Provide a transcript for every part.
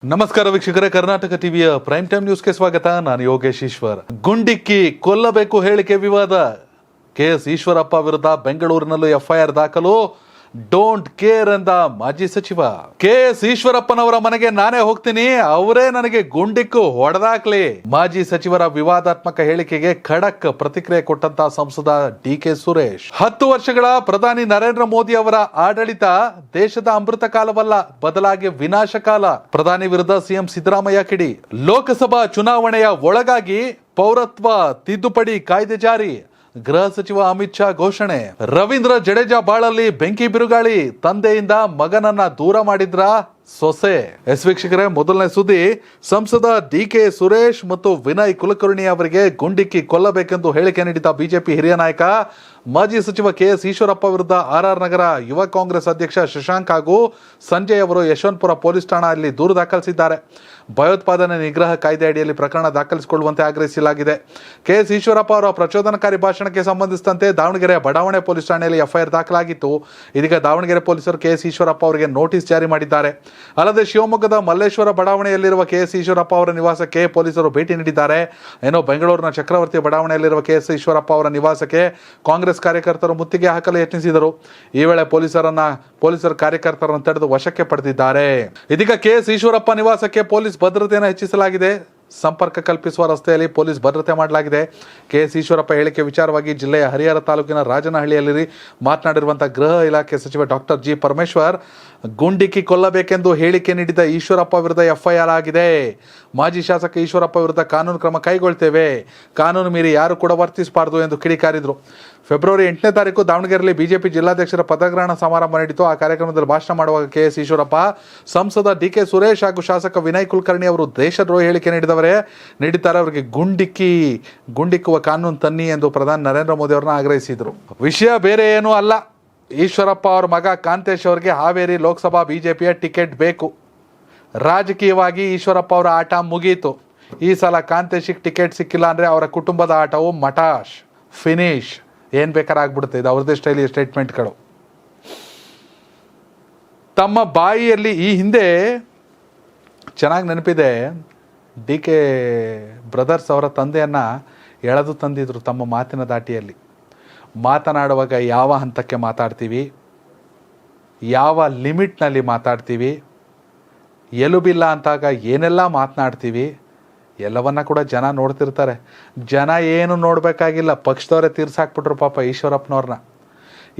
ನಮಸ್ಕಾರ ವೀಕ್ಷಕರೇ, ಕರ್ನಾಟಕ ಟಿವಿಯ ಪ್ರೈಮ್ ಟೈಮ್ ನ್ಯೂಸ್ಗೆ ಸ್ವಾಗತ. ನಾನು ಯೋಗೇಶ್ ಈಶ್ವರ್. ಗುಂಡಿಕ್ಕಿ ಕೊಲ್ಲಬೇಕು ಹೇಳಿಕೆ ವಿವಾದ. ಕೆಎಸ್ ಈಶ್ವರಪ್ಪ ವಿರುದ್ಧ ಬೆಂಗಳೂರಿನಲ್ಲೂ ಎಫ್ಐಆರ್ ದಾಖಲು. ಡೋಂಟ್ ಕೇರ್ ಎಂದ ಮಾಜಿ ಸಚಿವ. ಕೆಎಸ್ ಈಶ್ವರಪ್ಪನವರ ಮನೆಗೆ ನಾನೇ ಹೋಗ್ತೀನಿ, ಅವರೇ ನನಗೆ ಗುಂಡಿಕ್ಕು ಹೊಡೆದಾಕ್ಲಿ. ಮಾಜಿ ಸಚಿವರ ವಿವಾದಾತ್ಮಕ ಹೇಳಿಕೆಗೆ ಖಡಕ್ ಪ್ರತಿಕ್ರಿಯೆ ಕೊಟ್ಟಂತ ಸಂಸದ ಡಿಕೆ ಸುರೇಶ್. 10 ವರ್ಷಗಳ ಪ್ರಧಾನಿ ನರೇಂದ್ರ ಮೋದಿ ಅವರ ಆಡಳಿತ ದೇಶದ ಅಮೃತ ಕಾಲವಲ್ಲ, ಬದಲಾಗಿ ವಿನಾಶ ಕಾಲ. ಪ್ರಧಾನಿ ವಿರುದ್ಧ ಸಿಎಂ ಸಿದ್ದರಾಮಯ್ಯ ಕಿಡಿ. ಲೋಕಸಭಾ ಚುನಾವಣೆಯ ಒಳಗಾಗಿ ಪೌರತ್ವ ತಿದ್ದುಪಡಿ ಕಾಯ್ದೆ ಜಾರಿ. ಗೃಹ ಸಚಿವ ಅಮಿತ್ ಶಾ ಘೋಷಣೆ. ರವೀಂದ್ರ ಜಡೇಜಾ ಬಾಳಲ್ಲಿ ಬೆಂಕಿ ಬಿರುಗಾಳಿ. ತಂದೆಯಿಂದ ಮಗನನ್ನ ದೂರ ಮಾಡಿದ್ರ ಸೊಸೆ. ವೀಕ್ಷಕರೇ, ಮೊದಲನೇ ಸುದ್ದಿ. ಸಂಸದ ಡಿಕೆ ಸುರೇಶ್ ಮತ್ತು ವಿನಯ್ ಕುಲಕರ್ಣಿ ಅವರಿಗೆ ಗುಂಡಿಕ್ಕಿ ಕೊಲ್ಲಬೇಕೆಂದು ಹೇಳಿಕೆ ನೀಡಿದ ಬಿಜೆಪಿ ಹಿರಿಯ ನಾಯಕ ಮಾಜಿ ಸಚಿವ ಕೆಎಸ್ ಈಶ್ವರಪ್ಪ ವಿರುದ್ಧ ಆರ್ಆರ್ ನಗರ ಯುವ ಕಾಂಗ್ರೆಸ್ ಅಧ್ಯಕ್ಷ ಶಶಾಂಕ್ ಹಾಗೂ ಸಂಜಯ್ ಅವರು ಯಶವಂತಪುರ ಪೊಲೀಸ್ ಠಾಣೆಯಲ್ಲಿ ದೂರು ದಾಖಲಿಸಿದ್ದಾರೆ. ಭಯೋತ್ಪಾದನೆ ನಿಗ್ರಹ ಕಾಯ್ದೆ ಅಡಿಯಲ್ಲಿ ಪ್ರಕರಣ ದಾಖಲಿಸಿಕೊಳ್ಳುವಂತೆ ಆಗ್ರಹಿಸಲಾಗಿದೆ. ಕೆಎಸ್ ಈಶ್ವರಪ್ಪ ಅವರ ಪ್ರಚೋದನಕಾರಿ ಭಾಷಣಕ್ಕೆ ಸಂಬಂಧಿಸಿದಂತೆ ದಾವಣಗೆರೆ ಬಡಾವಣೆ ಪೊಲೀಸ್ ಠಾಣೆಯಲ್ಲಿ ಎಫ್ಐಆರ್ ದಾಖಲಾಗಿತ್ತು. ಇದೀಗ ದಾವಣಗೆರೆ ಪೊಲೀಸರು ಕೆಎಸ್ ಈಶ್ವರಪ್ಪ ಅವರಿಗೆ ನೋಟಿಸ್ ಜಾರಿ ಮಾಡಿದ್ದಾರೆ. ಅಲ್ಲದೆ ಶಿವಮೊಗ್ಗದ ಮಲ್ಲೇಶ್ವರ ಬಡಾವಣೆಯಲ್ಲಿರುವ ಕೆಎಸ್ ಈಶ್ವರಪ್ಪ ಅವರ ನಿವಾಸಕ್ಕೆ ಪೊಲೀಸರು ಭೇಟಿ ನೀಡಿದ್ದಾರೆ. ಏನೋ ಬೆಂಗಳೂರಿನ ಚಕ್ರವರ್ತಿ ಬಡಾವಣೆಯಲ್ಲಿರುವ ಕೆಎಸ್ ಈಶ್ವರಪ್ಪ ಅವರ ನಿವಾಸಕ್ಕೆ ಕಾಂಗ್ರೆಸ್ ಕಾರ್ಯಕರ್ತರು ಮುತ್ತಿಗೆ ಹಾಕಲು ಯತ್ನಿಸಿದರು. ಈ ವೇಳೆ ಪೊಲೀಸರು ಕಾರ್ಯಕರ್ತರನ್ನು ತಡೆದು ವಶಕ್ಕೆ ಪಡೆದಿದ್ದಾರೆ. ಇದೀಗ ಕೆಎಸ್ ಈಶ್ವರಪ್ಪ ನಿವಾಸಕ್ಕೆ ಪೊಲೀಸ್ ಭದ್ರತೆಯನ್ನು ಹೆಚ್ಚಿಸಲಾಗಿದೆ. ಸಂಪರ್ಕ ಕಲ್ಪಿಸುವ ರಸ್ತೆಯಲ್ಲಿ ಪೊಲೀಸ್ ಭದ್ರತೆ ಮಾಡಲಾಗಿದೆ. ಕೆಎಸ್ ಈಶ್ವರಪ್ಪ ಹೇಳಿಕೆ ವಿಚಾರವಾಗಿ ಜಿಲ್ಲೆಯ ಹರಿಹರ ತಾಲೂಕಿನ ರಾಜನಹಳ್ಳಿಯಲ್ಲಿ ಮಾತನಾಡಿರುವಂತಹ ಗೃಹ ಇಲಾಖೆ ಸಚಿವ ಡಾಕ್ಟರ್ ಜಿ ಪರಮೇಶ್ವರ್, ಗುಂಡಿಕ್ಕಿ ಕೊಲ್ಲಬೇಕೆಂದು ಹೇಳಿಕೆ ನೀಡಿದ ಈಶ್ವರಪ್ಪ ವಿರುದ್ಧ ಎಫ್ಐಆರ್ ಆಗಿದೆ. ಮಾಜಿ ಶಾಸಕ ಈಶ್ವರಪ್ಪ ವಿರುದ್ಧ ಕಾನೂನು ಕ್ರಮ ಕೈಗೊಳ್ತೇವೆ. ಕಾನೂನು ಮೀರಿ ಯಾರು ಕೂಡ ವರ್ತಿಸಬಾರದು ಎಂದು ಕಿಡಿಕಾರಿದರು. ಫೆಬ್ರವರಿ 8ನೇ ತಾರೀಕು ದಾವಣಗೆರೆಯಲ್ಲಿ ಬಿಜೆಪಿ ಜಿಲ್ಲಾಧ್ಯಕ್ಷರ ಪದಗ್ರಹಣ ಸಮಾರಂಭ ನಡೆಯಿತು. ಆ ಕಾರ್ಯಕ್ರಮದಲ್ಲಿ ಭಾಷಣ ಮಾಡುವಾಗ ಕೆಎಸ್ ಈಶ್ವರಪ್ಪ, ಸಂಸದ ಡಿಕೆ ಸುರೇಶ್ ಹಾಗೂ ಶಾಸಕ ವಿನಯ್ ಕುಲಕರ್ಣಿ ಅವರು ದೇಶದ್ರೋಹಿ ಹೇಳಿಕೆ ನೀಡಿದ್ದಾರೆ, ಅವರಿಗೆ ಗುಂಡಿಕ್ಕುವ ಕಾನೂನು ತನ್ನಿ ಎಂದು ಪ್ರಧಾನಿ ನರೇಂದ್ರ ಮೋದಿ ಅವರನ್ನ ಆಗ್ರಹಿಸಿದರು. ವಿಷಯ ಬೇರೆ ಏನೂ ಅಲ್ಲ. ಈಶ್ವರಪ್ಪ ಅವರ ಮಗ ಕಾಂತೇಶ್ ಅವರಿಗೆ ಹಾವೇರಿ ಲೋಕಸಭಾ ಬಿಜೆಪಿಯ ಟಿಕೆಟ್ ಬೇಕು. ರಾಜಕೀಯವಾಗಿ ಈಶ್ವರಪ್ಪ ಅವರ ಆಟ ಮುಗಿಯಿತು. ಈ ಸಲ ಕಾಂತೇಶಿಗೆ ಟಿಕೆಟ್ ಸಿಕ್ಕಿಲ್ಲ ಅಂದರೆ ಅವರ ಕುಟುಂಬದ ಆಟವು ಮಟಾಶ್, ಫಿನಿಶ್, ಏನು ಬೇಕಾದ್ರೆ ಆಗ್ಬಿಡುತ್ತೆ. ಇದು ಅವ್ರದ್ದೇ ಸ್ಟೈಲಿ ಸ್ಟೇಟ್ಮೆಂಟ್ಗಳು. ತಮ್ಮ ಬಾಯಿಯಲ್ಲಿ ಈ ಹಿಂದೆ ಚೆನ್ನಾಗಿ ನೆನಪಿದೆ, ಡಿ ಕೆ ಬ್ರದರ್ಸ್ ಅವರ ತಂದೆಯನ್ನು ಎಳೆದು ತಂದಿದ್ರು ತಮ್ಮ ಮಾತಿನ ದಾಟಿಯಲ್ಲಿ. ಮಾತನಾಡುವಾಗ ಯಾವ ಹಂತಕ್ಕೆ ಮಾತಾಡ್ತೀವಿ, ಯಾವ ಲಿಮಿಟ್ನಲ್ಲಿ ಮಾತಾಡ್ತೀವಿ, ಎಲುಬಿಲ್ಲ ಅಂತಾಗ ಏನೆಲ್ಲ ಮಾತನಾಡ್ತೀವಿ, ಎಲ್ಲವನ್ನ ಕೂಡ ಜನ ನೋಡ್ತಿರ್ತಾರೆ. ಜನ ಏನು ನೋಡಬೇಕಾಗಿಲ್ಲ, ಪಕ್ಷದವರೇ ತೀರ್ಸಾಕ್ಬಿಟ್ರು ಪಾಪ ಈಶ್ವರಪ್ಪನವ್ರನ್ನ.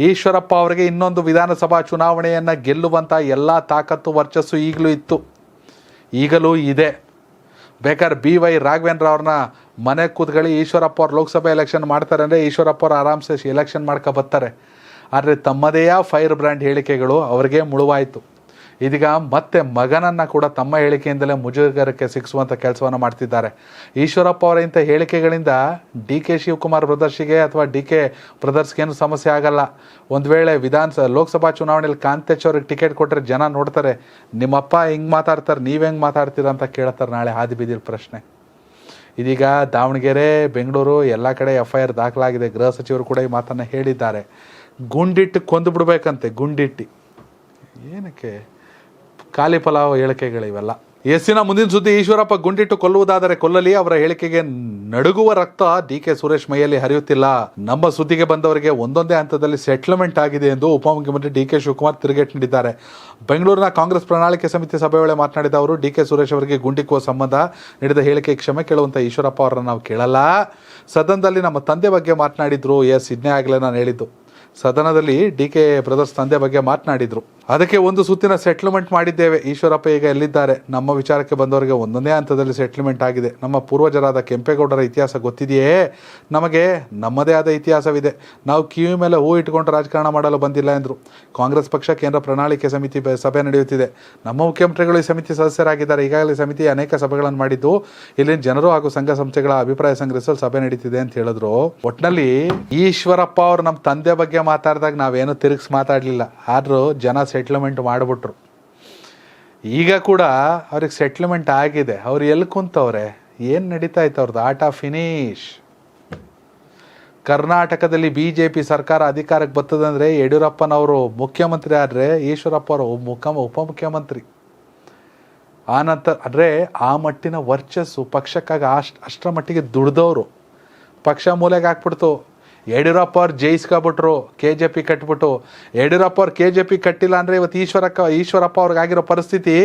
ಈಶ್ವರಪ್ಪ ಅವರಿಗೆ ಇನ್ನೊಂದು ವಿಧಾನಸಭಾ ಚುನಾವಣೆಯನ್ನು ಗೆಲ್ಲುವಂಥ ಎಲ್ಲ ತಾಕತ್ತು ವರ್ಚಸ್ಸು ಈಗಲೂ ಇದೆ. ಬೇಕಾದ್ರೆ BY ರಾಘವೇಂದ್ರ ಅವ್ರನ್ನ ಮನೆ ಕೂತ್ಕೊಳ್ಳಿ, ಈಶ್ವರಪ್ಪ ಅವ್ರು ಲೋಕಸಭೆ ಎಲೆಕ್ಷನ್ ಮಾಡ್ತಾರೆ ಅಂದರೆ ಈಶ್ವರಪ್ಪ ಅವ್ರು ಆರಾಮ್ಸೆ ಎಲೆಕ್ಷನ್ ಮಾಡ್ಕೊ ಬರ್ತಾರೆ. ಆದರೆ ತಮ್ಮದೇ ಫೈರ್ ಬ್ರ್ಯಾಂಡ್ ಹೇಳಿಕೆಗಳು ಅವರಿಗೆ ಮುಳುವಾಯಿತು. ಇದೀಗ ಮತ್ತೆ ಮಗನನ್ನು ಕೂಡ ತಮ್ಮ ಹೇಳಿಕೆಯಿಂದಲೇ ಮುಜುಗರಕ್ಕೆ ಸಿಕ್ಕಿಸುವಂಥ ಕೆಲಸವನ್ನು ಮಾಡ್ತಿದ್ದಾರೆ. ಈಶ್ವರಪ್ಪ ಅವರ ಇಂಥ ಹೇಳಿಕೆಗಳಿಂದ DK ಶಿವಕುಮಾರ್ ಬ್ರದರ್ಸ್ಗೆ ಅಥವಾ DK ಬ್ರದರ್ಸ್ಗೆ ಏನು ಸಮಸ್ಯೆ ಆಗಲ್ಲ. ಒಂದು ವೇಳೆ ಲೋಕಸಭಾ ಚುನಾವಣೆಯಲ್ಲಿ ಕಾಂತೇಶ್ ಅವ್ರಿಗೆ ಟಿಕೆಟ್ ಕೊಟ್ಟರೆ ಜನ ನೋಡ್ತಾರೆ, ನಿಮ್ಮಪ್ಪ ಹಿಂಗೆ ಮಾತಾಡ್ತಾರೆ, ನೀವು ಹೆಂಗೆ ಮಾತಾಡ್ತೀರ ಅಂತ ಕೇಳ್ತಾರೆ ನಾಳೆ ಹಾದಿ ಬೀದಿರ ಪ್ರಶ್ನೆ. ಇದೀಗ ದಾವಣಗೆರೆ, ಬೆಂಗಳೂರು ಎಲ್ಲ ಕಡೆ ಎಫ್ಐಆರ್ ದಾಖಲಾಗಿದೆ. ಗೃಹ ಸಚಿವರು ಕೂಡ ಈ ಮಾತನ್ನು ಹೇಳಿದ್ದಾರೆ. ಗುಂಡಿಟ್ಟು ಕೊಂದು ಬಿಡ್ಬೇಕಂತೆ. ಗುಂಡಿಟ್ಟು ಏನಕ್ಕೆ? ಖಾಲಿ ಪಲಾವ್ ಹೇಳಿಕೆಗಳಿವೆಲ್ಲ. ಎಸ್ಸಿನ ಮುಂದಿನ ಸುದ್ದಿ. ಈಶ್ವರಪ್ಪ ಗುಂಡಿಟ್ಟು ಕೊಲ್ಲುವುದಾದರೆ ಕೊಲ್ಲಲಿ, ಅವರ ಹೇಳಿಕೆಗೆ ನಡುಗುವ ರಕ್ತ DK ಸುರೇಶ್ ಮೈಯಲ್ಲಿ ಹರಿಯುತ್ತಿಲ್ಲ. ನಮ್ಮ ಸುದ್ದಿಗೆ ಬಂದವರಿಗೆ ಒಂದೊಂದೇ ಹಂತದಲ್ಲಿ ಸೆಟ್ಲ್ಮೆಂಟ್ ಆಗಿದೆ ಎಂದು ಉಪಮುಖ್ಯಮಂತ್ರಿ DK ಶಿವಕುಮಾರ್ ತಿರುಗೇಟು ನೀಡಿದ್ದಾರೆ. ಬೆಂಗಳೂರಿನ ಕಾಂಗ್ರೆಸ್ ಪ್ರಣಾಳಿಕೆ ಸಮಿತಿ ಸಭೆ ವೇಳೆ ಮಾತನಾಡಿದ ಅವರು, DK ಸುರೇಶ್ ಅವರಿಗೆ ಗುಂಡಿಕ್ಕುವ ಸಂಬಂಧ ನೀಡಿದ ಹೇಳಿಕೆ ಕ್ಷಮೆ ಕೇಳುವಂತ ಈಶ್ವರಪ್ಪ ಅವರನ್ನು ನಾವು ಕೇಳಲ್ಲ. ಸದನದಲ್ಲಿ ನಮ್ಮ ತಂದೆ ಬಗ್ಗೆ ಮಾತನಾಡಿದ್ರು. ಇದನ್ನೇ ಆಗಲೇ ನಾನು ಹೇಳಿದ್ದು. ಸದನದಲ್ಲಿ DK ಬ್ರದರ್ಸ್ ತಂದೆ ಬಗ್ಗೆ ಮಾತನಾಡಿದ್ರು. ಅದಕ್ಕೆ ಒಂದು ಸುತ್ತಿನ ಸೆಟ್ಲ್ಮೆಂಟ್ ಮಾಡಿದ್ದೇವೆ. ಈಶ್ವರಪ್ಪ ಈಗ ಎಲ್ಲಿದ್ದಾರೆ? ನಮ್ಮ ವಿಚಾರಕ್ಕೆ ಬಂದವರಿಗೆ ಒಂದೊಂದೇ ಹಂತದಲ್ಲಿ ಸೆಟ್ಲ್ಮೆಂಟ್ ಆಗಿದೆ. ನಮ್ಮ ಪೂರ್ವಜರಾದ ಕೆಂಪೇಗೌಡರ ಇತಿಹಾಸ ಗೊತ್ತಿದೆಯೇ? ನಮಗೆ ನಮ್ಮದೇ ಆದ ಇತಿಹಾಸವಿದೆ. ನಾವು ಕಿವಿ ಮೇಲೆ ಹೂ ಇಟ್ಕೊಂಡು ರಾಜಕಾರಣ ಮಾಡಲು ಬಂದಿಲ್ಲ ಎಂದರು. ಕಾಂಗ್ರೆಸ್ ಪಕ್ಷ ಕೇಂದ್ರ ಪ್ರಣಾಳಿಕೆ ಸಮಿತಿ ಸಭೆ ನಡೆಯುತ್ತಿದೆ. ನಮ್ಮ ಮುಖ್ಯಮಂತ್ರಿಗಳು ಈ ಸಮಿತಿ ಸದಸ್ಯರಾಗಿದ್ದಾರೆ. ಈಗಾಗಲೇ ಸಮಿತಿ ಅನೇಕ ಸಭೆಗಳನ್ನು ಮಾಡಿದ್ದು ಇಲ್ಲಿನ ಜನರು ಹಾಗೂ ಸಂಘ ಸಂಸ್ಥೆಗಳ ಅಭಿಪ್ರಾಯ ಸಂಗ್ರಹಿಸಲು ಸಭೆ ನಡೀತಿದೆ ಅಂತ ಹೇಳಿದ್ರು. ಒಟ್ಟಿನಲ್ಲಿ ಈಶ್ವರಪ್ಪ ಅವರು ನಮ್ಮ ತಂದೆ ಬಗ್ಗೆ ಮಾತಾಡಿದಾಗ ನಾವೇನು ತಿರುಗಿಸಿ ಮಾತಾಡಲಿಲ್ಲ. ಆದರೂ ಜನ ಸೆಟ್ಲ್ಮೆಂಟ್ ಮಾಡಿಬಿಟ್ರು. ಈಗ ಕೂಡ ಅವ್ರಿಗೆ ಸೆಟ್ಲ್ಮೆಂಟ್ ಆಗಿದೆ. ಅವ್ರು ಎಲ್ಲಿ ಕುಂತವ್ರೆ? ಏನು ನಡೀತಾ ಇತ್ತು ಅವ್ರದ್ದು ಆಟ? ಫಿನಿಶ್. ಕರ್ನಾಟಕದಲ್ಲಿ BJP ಸರ್ಕಾರ ಅಧಿಕಾರಕ್ಕೆ ಬರ್ತದಂದರೆ ಯಡಿಯೂರಪ್ಪನವರು ಮುಖ್ಯಮಂತ್ರಿ ಆದರೆ ಈಶ್ವರಪ್ಪ ಅವರು ಉಪಮುಖ್ಯಮಂತ್ರಿ. ಆನಂತರ ಅಂದರೆ ಆ ಮಟ್ಟಿನ ವರ್ಚಸ್ಸು ಪಕ್ಷಕ್ಕಾಗಿ ಅಷ್ಟರ ಮಟ್ಟಿಗೆ ದುಡ್ದವರು ಪಕ್ಷ ಮೂಲೆಗೆ ಹಾಕ್ಬಿಡ್ತು. ಯಡಿಯೂರಪ್ಪ ಅವ್ರು ಜಯಿಸ್ಕೊಬಿಟ್ರು, KJP ಕಟ್ಬಿಟ್ಟು. ಯಡಿಯೂರಪ್ಪ ಅವ್ರು KJP ಕಟ್ಟಿಲ್ಲ ಅಂದರೆ ಇವತ್ತು ಈಶ್ವರಪ್ಪ ಅವ್ರಿಗಾಗಿರೋ ಪರಿಸ್ಥಿತಿ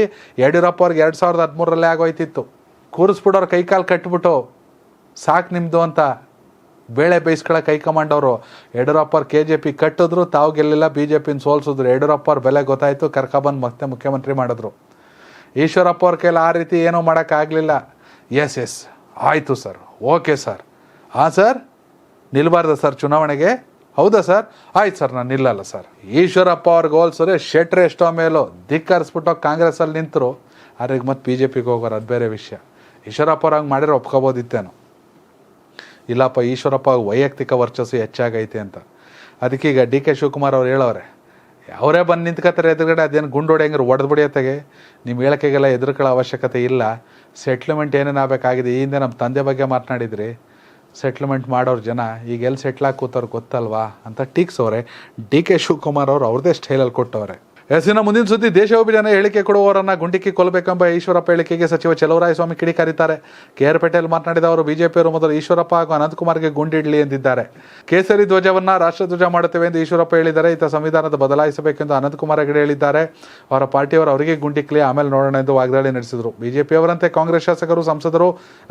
ಯಡಿಯೂರಪ್ಪ ಅವ್ರಿಗೆ 2013 ಆಗೋಯ್ತಿತ್ತು. ಕೂರಿಸ್ಬಿಡೋರು ಕೈಕಾಲು ಕಟ್ಬಿಟ್ಟು ಸಾಕು ನಿಮ್ಮದು ಅಂತ ಬೇಳೆ ಬೇಯಿಸ್ಕೊಳ್ಳೋಕೆ ಹೈಕಮಾಂಡವರು. ಯಡಿಯೂರಪ್ಪ ಅವ್ರು KJP ಕಟ್ಟಿದ್ರು, ತಾವು ಗೆಲ್ಲಿಲ್ಲ, BJPನ ಸೋಲ್ಸಿದ್ರು. ಯಡಿಯೂರಪ್ಪ ಅವ್ರ ಬೆಲೆ ಗೊತ್ತಾಯಿತು, ಕರ್ಕೊಬಂದು ಮತ್ತೆ ಮುಖ್ಯಮಂತ್ರಿ ಮಾಡಿದ್ರು. ಈಶ್ವರಪ್ಪ ಅವ್ರ ಕೈಲಿ ಆ ರೀತಿ ಏನೂ ಮಾಡೋಕ್ಕಾಗಲಿಲ್ಲ. ಎಸ್ ಆಯಿತು ಸರ್, ಓಕೆ ಸರ್, ಹಾಂ ಸರ್ ನಿಲ್ಬಾರ್ದ ಸರ್ ಚುನಾವಣೆಗೆ, ಹೌದಾ ಸರ್, ಆಯ್ತು ಸರ್ ನಾನು ನಿಲ್ಲಲ್ಲ ಸರ್. ಈಶ್ವರಪ್ಪ ಅವ್ರಿಗೆ ಹೋಲ್ಸೋರೆ ಶೆಟ್ರೆ ಎಷ್ಟೋ ಮೇಲೂ ಧಿಕ್ಕರಿಸ್ಬಿಟ್ಟು ಕಾಂಗ್ರೆಸ್ಸಲ್ಲಿ ನಿಂತರು. ಅವ್ರಿಗೆ ಮತ್ತೆ BJPಗೆ ಹೋಗೋರು, ಅದು ಬೇರೆ ವಿಷಯ. ಈಶ್ವರಪ್ಪ ಅವ್ರು ಹಂಗೆ ಮಾಡಿರೋ ಒಪ್ಕೋಬೋದಿತ್ತೇನೋ. ಇಲ್ಲಪ್ಪ ಈಶ್ವರಪ್ಪ ವೈಯಕ್ತಿಕ ವರ್ಚಸ್ಸು ಹೆಚ್ಚಾಗೈತೆ ಅಂತ. ಅದಕ್ಕೆ ಈಗ DK ಶಿವಕುಮಾರ್ ಅವ್ರು ಹೇಳೋರೆ, ಅವರೇ ಬಂದು ನಿಂತ್ಕೋತಾರೆ ಎದುರುಗಡೆ, ಅದೇನು ಗುಂಡು ಹೊಡೆಯಂಗೆ ಹೊಡೆದ್ಬಿಡಿಯತ್ತಾಗೆ, ನಿಮ್ಮ ಹೇಳಿಕೆಗೆಲ್ಲ ಎದುರುಕೊಳ್ಳೋ ಅವಶ್ಯಕತೆ ಇಲ್ಲ. ಸೆಟ್ಲ್ಮೆಂಟ್ ಏನೇನು ಆಗಬೇಕಾಗಿದೆ, ಈ ಹಿಂದೆ ನಮ್ಮ ತಂದೆ ಬಗ್ಗೆ ಮಾತನಾಡಿದ್ರಿ, ಸೆಟ್ಲ್ಮೆಂಟ್ ಮಾಡೋರು ಜನ ಈಗ ಎಲ್ಲಿ ಸೆಟ್ಲಾಗಿ ಕೂತವ್ರು ಗೊತ್ತಲ್ವಾ ಅಂತ ಟೀಕ್ಸವ್ರೆ. DK ಶಿವಕುಮಾರ್ ಅವರು ಅವ್ರದ್ದೇ ಸ್ಟೈಲಲ್ಲಿ ಕೊಟ್ಟವ್ರೆ. ಎಸ್ಸಿನ ಮುಂದಿನ ಸುದ್ದಿ, ದೇಶವಿಭಜನೆ ಹೇಳಿಕೆ ಕೊಡುವವರನ್ನ ಗುಂಡಿಕ್ಕಿ ಕೊಲ್ಲಬೇಕೆಂಬ ಈಶ್ವರಪ್ಪ ಹೇಳಿಕೆಗೆ ಸಚಿವ ಚಲುವರಾಯಸ್ವಾಮಿ ಕಿಡಿಕಾರಿದ್ದಾರೆ. KR ಪೇಟೆಯಲ್ಲಿ ಮಾತನಾಡಿದ ಅವರು, ಬಿಜೆಪಿಯವರು ಮೊದಲು ಈಶ್ವರಪ್ಪ ಹಾಗೂ ಅನಂತಕುಮಾರ್ಗೆ ಗುಂಡಿಡಲಿ ಎಂದಿದ್ದಾರೆ. ಕೇಸರಿ ಧ್ವಜವನ್ನ ರಾಷ್ಟ್ರಧ್ವಜ ಮಾಡುತ್ತೇವೆ ಎಂದು ಈಶ್ವರಪ್ಪ ಹೇಳಿದ್ದಾರೆ. ಈತ ಸಂವಿಧಾನದ ಬದಲಾಯಿಸಬೇಕೆಂದು ಅನಂತಕುಮಾರ್ ಹೆಗಡೆ ಹೇಳಿದ್ದಾರೆ. ಅವರ ಪಾರ್ಟಿಯವರು ಅವರಿಗೆ ಗುಂಡಿಕ್ಲಿ, ಆಮೇಲೆ ನೋಡೋಣ ಎಂದು ವಾಗ್ದಾಳಿ ನಡೆಸಿದರು. ಬಿಜೆಪಿಯವರಂತೆ ಕಾಂಗ್ರೆಸ್ ಶಾಸಕರು, ಸಂಸದರು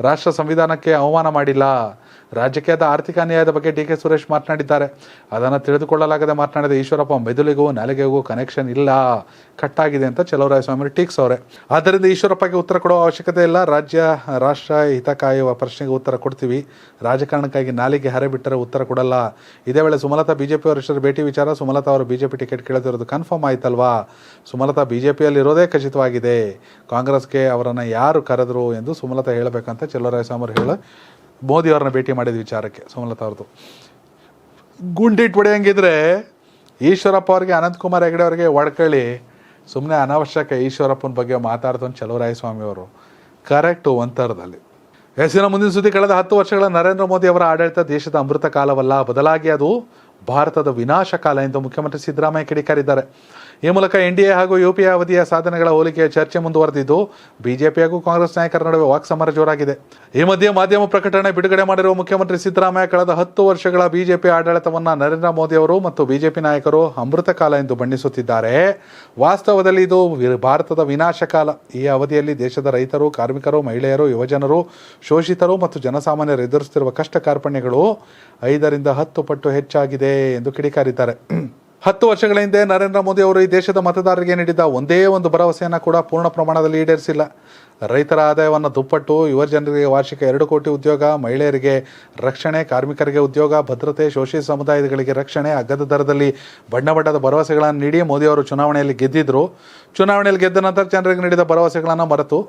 ರಾಷ್ಟ್ರ ಸಂವಿಧಾನಕ್ಕೆ ಅವಮಾನ ಮಾಡಿಲ್ಲ. ರಾಜ್ಯಕ್ಕೆ ಆದ ಆರ್ಥಿಕ ಅನ್ಯಾಯದ ಬಗ್ಗೆ DK ಸುರೇಶ್ ಮಾತನಾಡಿದ್ದಾರೆ. ಅದನ್ನು ತಿಳಿದುಕೊಳ್ಳಲಾಗದೆ ಮಾತನಾಡಿದ ಈಶ್ವರಪ್ಪ, ಮೆದುಳಿಗೂ ನಾಲಿಗೆಗೂ ಕನೆಕ್ಷನ್ ಇಲ್ಲ, ಕಟ್ಟಾಗಿದೆ ಅಂತ ಚಲುವರಾಯಸ್ವಾಮಿ ಟೀಕ್ಸವ್ರೆ. ಆದ್ದರಿಂದ ಈಶ್ವರಪ್ಪಗೆ ಉತ್ತರ ಕೊಡುವ ಅವಶ್ಯಕತೆ ಇಲ್ಲ. ರಾಷ್ಟ್ರ ಹಿತ ಕಾಯುವ ಪ್ರಶ್ನೆಗೆ ಉತ್ತರ ಕೊಡ್ತೀವಿ. ರಾಜಕಾರಣಕ್ಕಾಗಿ ನಾಲಿಗೆ ಹರೆ ಬಿಟ್ಟರೆ ಉತ್ತರ ಕೊಡಲ್ಲ. ಇದೇ ವೇಳೆ ಸುಮಲತಾ BJP ವರಿಷ್ಠರ ಭೇಟಿ ವಿಚಾರ, ಸುಮಲತಾ ಅವರು BJP ಟಿಕೆಟ್ ಕೇಳ್ತಿರೋದು ಕನ್ಫರ್ಮ್ ಆಯ್ತಲ್ವಾ? ಸುಮಲತಾ BJPಯಲ್ಲಿ ಇರೋದೇ ಖಚಿತವಾಗಿದೆ. ಕಾಂಗ್ರೆಸ್ಗೆ ಅವರನ್ನು ಯಾರು ಕರೆದ್ರು ಎಂದು ಸುಮಲತಾ ಹೇಳಬೇಕಂತ ಚಲುವರಾಯಸ್ವಾಮಿ ಹೇಳಿ ಮೋದಿ ಅವ್ರನ್ನ ಭೇಟಿ ಮಾಡಿದ ವಿಚಾರಕ್ಕೆ ಸುಮಲತಾ ಅವ್ರದ್ದು ಗುಂಡಿಟ್ಟು ಹೊಡೆಯಂಗಿದ್ರೆ ಈಶ್ವರಪ್ಪ ಅವ್ರಿಗೆ, ಅನಂತಕುಮಾರ್ ಹೆಗಡೆ ಅವ್ರಿಗೆ ಹೊಡ್ಕೊಳ್ಳಿ. ಸುಮ್ಮನೆ ಅನಾವಶ್ಯಕ ಈಶ್ವರಪ್ಪನ ಬಗ್ಗೆ ಮಾತಾಡ್ತಾನೆ ಚಲುವರಾಯಸ್ವಾಮಿ ಅವರು. ಕರೆಕ್ಟು ಒಂಥರದಲ್ಲಿ. ಎಸ್ಸಿನ ಮುಂದಿನ ಸುದ್ದಿ, ಕಳೆದ 10 ವರ್ಷಗಳ ನರೇಂದ್ರ ಮೋದಿ ಅವರ ಆಡಳಿತ ದೇಶದ ಅಮೃತ ಕಾಲವಲ್ಲ, ಬದಲಾಗಿ ಅದು ಭಾರತದ ವಿನಾಶ ಕಾಲ ಎಂದು ಮುಖ್ಯಮಂತ್ರಿ ಸಿದ್ದರಾಮಯ್ಯ ಕಿಡಿಕಾರಿದ್ದಾರೆ. ಈ ಮೂಲಕ NDA ಹಾಗೂ UPA ಅವಧಿಯ ಸಾಧನೆಗಳ ಹೋಲಿಕೆಯ ಚರ್ಚೆ ಮುಂದುವರೆದಿದ್ದು, BJP ಹಾಗೂ ಕಾಂಗ್ರೆಸ್ ನಾಯಕರ ನಡುವೆ ವಾಕ್ಸಮರ ಜೋರಾಗಿದೆ. ಈ ಮಧ್ಯೆ ಮಾಧ್ಯಮ ಪ್ರಕಟಣೆ ಬಿಡುಗಡೆ ಮಾಡಿರುವ ಮುಖ್ಯಮಂತ್ರಿ ಸಿದ್ದರಾಮಯ್ಯ, ಕಳೆದ 10 ವರ್ಷಗಳ BJP ಆಡಳಿತವನ್ನು ನರೇಂದ್ರ ಮೋದಿ ಅವರು ಮತ್ತು BJP ನಾಯಕರು ಅಮೃತ ಕಾಲ ಎಂದು ಬಣ್ಣಿಸುತ್ತಿದ್ದಾರೆ. ವಾಸ್ತವದಲ್ಲಿ ಇದು ಭಾರತದ ವಿನಾಶ ಕಾಲ. ಈ ಅವಧಿಯಲ್ಲಿ ದೇಶದ ರೈತರು, ಕಾರ್ಮಿಕರು, ಮಹಿಳೆಯರು, ಯುವಜನರು, ಶೋಷಿತರು ಮತ್ತು ಜನಸಾಮಾನ್ಯರು ಎದುರಿಸುತ್ತಿರುವ ಕಷ್ಟ ಕಾರ್ಪಣ್ಯಗಳು 5ರಿಂದ 10 ಪಟ್ಟು ಹೆಚ್ಚಾಗಿದೆ ಎಂದು ಕಿಡಿಕಾರಿದ್ದಾರೆ. 10 ವರ್ಷಗಳ ಹಿಂದೆ ನರೇಂದ್ರ ಮೋದಿ ಅವರು ಈ ದೇಶದ ಮತದಾರರಿಗೆ ನೀಡಿದ ಒಂದೇ ಒಂದು ಭರವಸೆಯನ್ನು ಕೂಡ ಪೂರ್ಣ ಪ್ರಮಾಣದಲ್ಲಿ ಈಡೇರಿಸಿಲ್ಲ. ರೈತರ ಆದಾಯವನ್ನು ದುಪ್ಪಟ್ಟು, ಯುವ ಜನರಿಗೆ ವಾರ್ಷಿಕ 2 ಕೋಟಿ ಉದ್ಯೋಗ, ಮಹಿಳೆಯರಿಗೆ ರಕ್ಷಣೆ, ಕಾರ್ಮಿಕರಿಗೆ ಉದ್ಯೋಗ ಭದ್ರತೆ, ಶೋಷಿತ ಸಮುದಾಯಗಳಿಗೆ ರಕ್ಷಣೆ, ಅಗ್ಗದ ದರದಲ್ಲಿ ಬಣ್ಣದ ಭರವಸೆಗಳನ್ನು ನೀಡಿ ಮೋದಿ ಅವರು ಚುನಾವಣೆಯಲ್ಲಿ ಗೆದ್ದಿದ್ರು. ಚುನಾವಣೆಯಲ್ಲಿ ಗೆದ್ದ ನಂತರ ಜನರಿಗೆ ನೀಡಿದ ಭರವಸೆಗಳನ್ನು ಮರೆತು